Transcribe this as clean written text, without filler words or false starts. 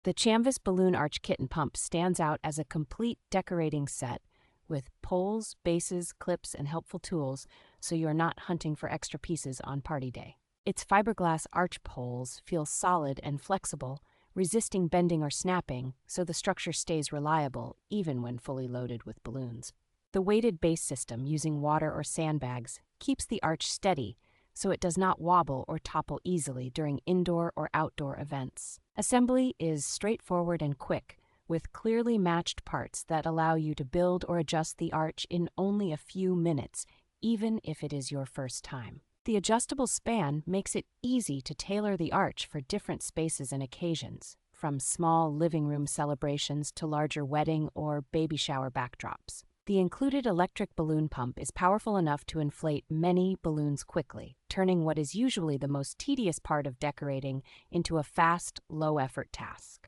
The Chamvis Balloon Arch Kitten Pump stands out as a complete decorating set with poles, bases, clips, and helpful tools so you're not hunting for extra pieces on party day. Its fiberglass arch poles feel solid and flexible, resisting bending or snapping, so the structure stays reliable even when fully loaded with balloons. The weighted base system using water or sandbags keeps the arch steady so it does not wobble or topple easily during indoor or outdoor events. Assembly is straightforward and quick, with clearly matched parts that allow you to build or adjust the arch in only a few minutes, even if it is your first time. The adjustable span makes it easy to tailor the arch for different spaces and occasions, from small living room celebrations to larger wedding or baby shower backdrops. The included electric balloon pump is powerful enough to inflate many balloons quickly, turning what is usually the most tedious part of decorating into a fast, low-effort task.